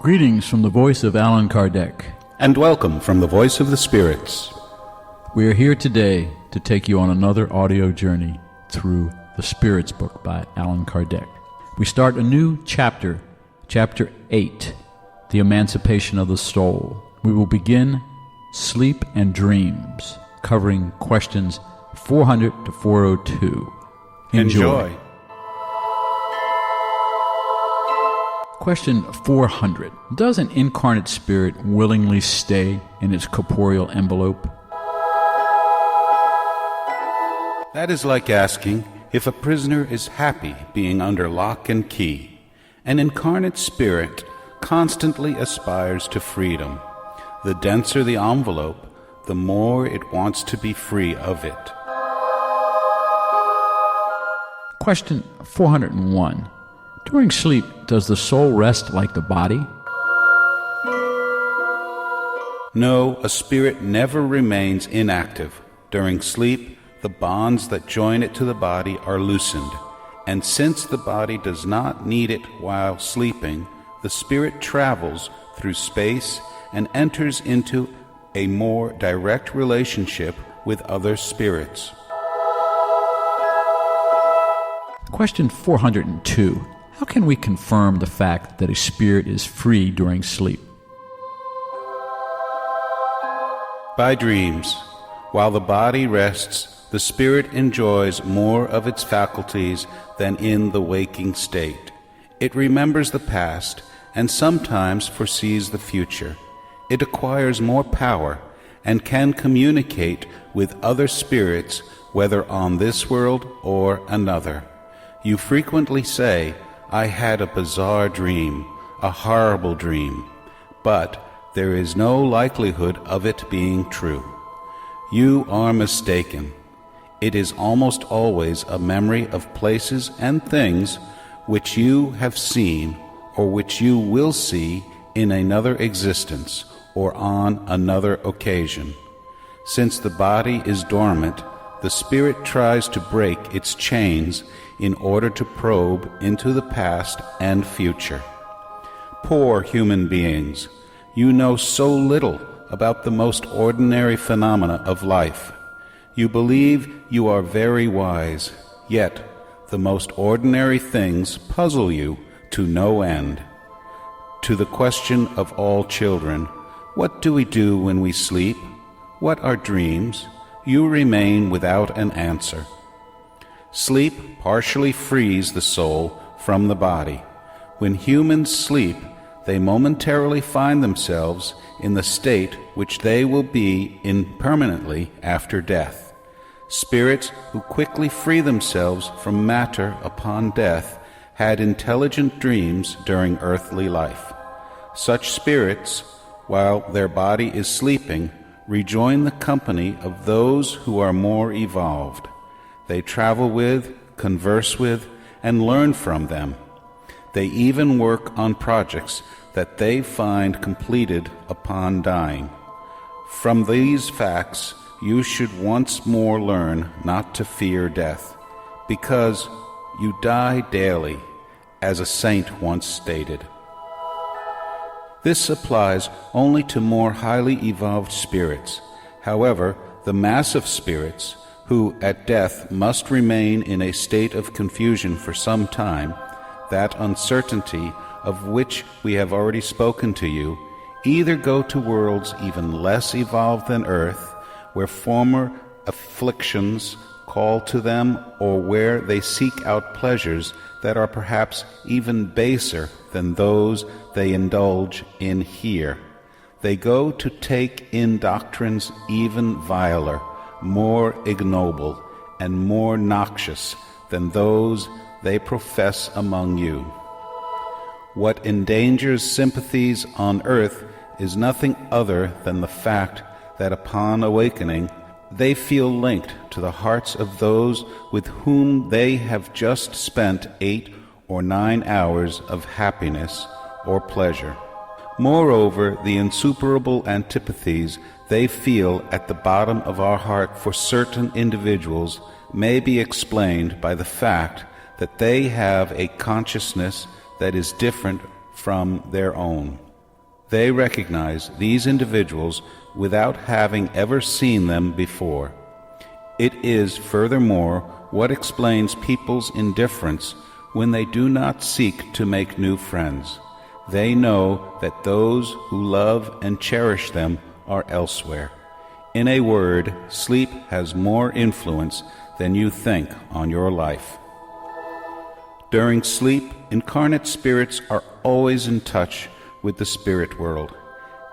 Greetings from the voice of Allan Kardec. And welcome from the voice of the spirits. We are here today to take you on another audio journey through the Spirits book by Allan Kardec. We start a new chapter, Chapter 8, The Emancipation of the Soul. We will begin Sleep and Dreams, covering questions 400 to 402. Enjoy. Question 400. Does an incarnate spirit willingly stay in its corporeal envelope? That is like asking if a prisoner is happy being under lock and key. An incarnate spirit constantly aspires to freedom. The denser the envelope, the more it wants to be free of it. Question 401. During sleep, does the soul rest like the body? No, a spirit never remains inactive. During sleep, the bonds that join it to the body are loosened, and since the body does not need it while sleeping, the spirit travels through space and enters into a more direct relationship with other spirits. Question 402. How can we confirm the fact that a spirit is free during sleep? By dreams. While the body rests, the spirit enjoys more of its faculties than in the waking state. It remembers the past and sometimes foresees the future. It acquires more power and can communicate with other spirits, whether on this world or another. You frequently say, "I had a bizarre dream, a horrible dream," but there is no likelihood of it being true. You are mistaken. It is almost always a memory of places and things which you have seen or which you will see in another existence or on another occasion. Since the body is dormant, the spirit tries to break its chains in order to probe into the past and future. Poor human beings, you know so little about the most ordinary phenomena of life. You believe you are very wise, yet the most ordinary things puzzle you to no end. To the question of all children, what do we do when we sleep? What are dreams? You remain without an answer. Sleep partially frees the soul from the body. When humans sleep, they momentarily find themselves in the state which they will be in permanently after death. Spirits who quickly free themselves from matter upon death had intelligent dreams during earthly life. Such spirits, while their body is sleeping, rejoin the company of those who are more evolved. They travel with, converse with, and learn from them. They even work on projects that they find completed upon dying. From these facts, you should once more learn not to fear death, because you die daily, as a saint once stated. This applies only to more highly evolved spirits. However, the mass of spirits, who at death must remain in a state of confusion for some time, that uncertainty of which we have already spoken to you, either go to worlds even less evolved than earth, where former afflictions call to them, or where they seek out pleasures that are perhaps even baser than those they indulge in here. They go to take in doctrines even viler, more ignoble, and more noxious than those they profess among you. What endangers sympathies on earth is nothing other than the fact that upon awakening they feel linked to the hearts of those with whom they have just spent 8 or 9 hours of happiness or pleasure. Moreover, the insuperable antipathies they feel at the bottom of our heart for certain individuals may be explained by the fact that they have a consciousness that is different from their own. They recognize these individuals without having ever seen them before. It is, furthermore, what explains people's indifference when they do not seek to make new friends. They know that those who love and cherish them are elsewhere. In a word, sleep has more influence than you think on your life. During sleep, incarnate spirits are always in touch with the spirit world,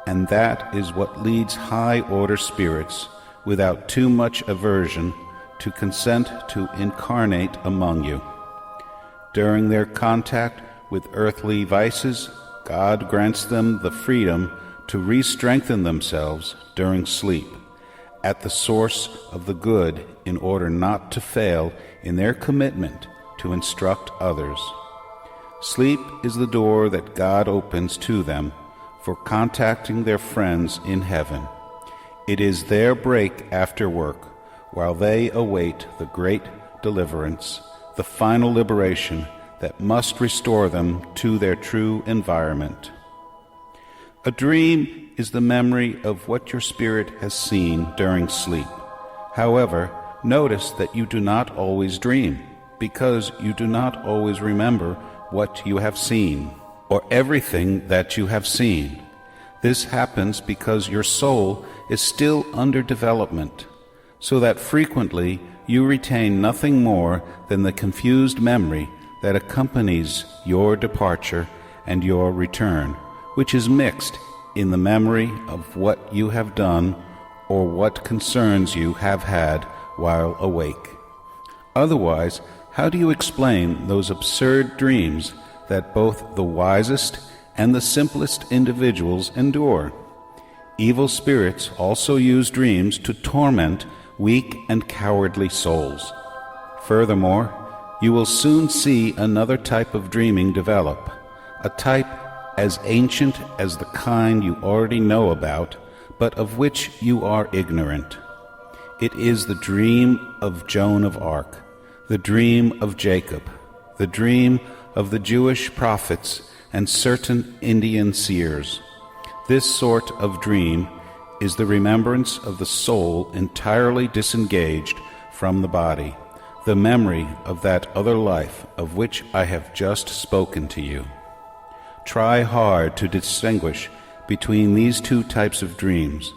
and that is what leads high-order spirits, without too much aversion, to consent to incarnate among you. During their contact with earthly vices, God grants them the freedom to re-strengthen themselves during sleep, at the source of the good, in order not to fail in their commitment to instruct others. Sleep is the door that God opens to them for contacting their friends in heaven. It is their break after work, while they await the great deliverance, the final liberation that must restore them to their true environment. A dream is the memory of what your spirit has seen during sleep. However, notice that you do not always dream, because you do not always remember what you have seen, or everything that you have seen. This happens because your soul is still under development, so that frequently you retain nothing more than the confused memory that accompanies your departure and your return, which is mixed in the memory of what you have done or what concerns you have had while awake. Otherwise, how do you explain those absurd dreams that both the wisest and the simplest individuals endure? Evil spirits also use dreams to torment weak and cowardly souls. Furthermore, you will soon see another type of dreaming develop, a type as ancient as the kind you already know about, but of which you are ignorant. It is the dream of Joan of Arc, the dream of Jacob, the dream of the Jewish prophets and certain Indian seers. This sort of dream is the remembrance of the soul entirely disengaged from the body, the memory of that other life of which I have just spoken to you. Try hard to distinguish between these two types of dreams.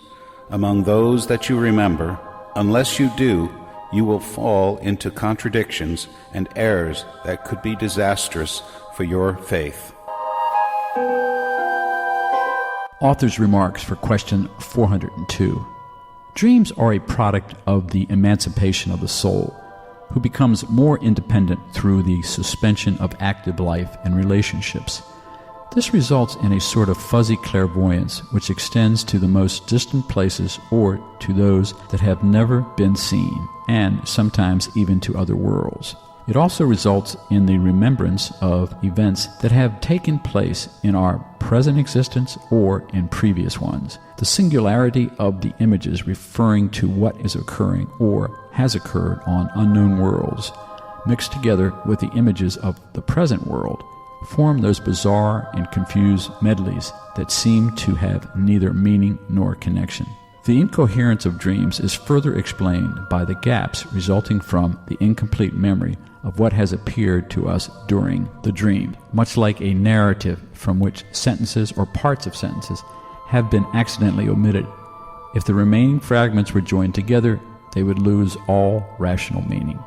Among those that you remember, unless you do, you will fall into contradictions and errors that could be disastrous for your faith. Author's remarks for question 402. Dreams are a product of the emancipation of the soul, who becomes more independent through the suspension of active life and relationships. This results in a sort of fuzzy clairvoyance which extends to the most distant places or to those that have never been seen, and sometimes even to other worlds. It also results in the remembrance of events that have taken place in our present existence or in previous ones. The singularity of the images referring to what is occurring or has occurred on unknown worlds, mixed together with the images of the present world, form those bizarre and confused medleys that seem to have neither meaning nor connection. The incoherence of dreams is further explained by the gaps resulting from the incomplete memory of what has appeared to us during the dream, much like a narrative from which sentences or parts of sentences have been accidentally omitted. If the remaining fragments were joined together, they would lose all rational meaning.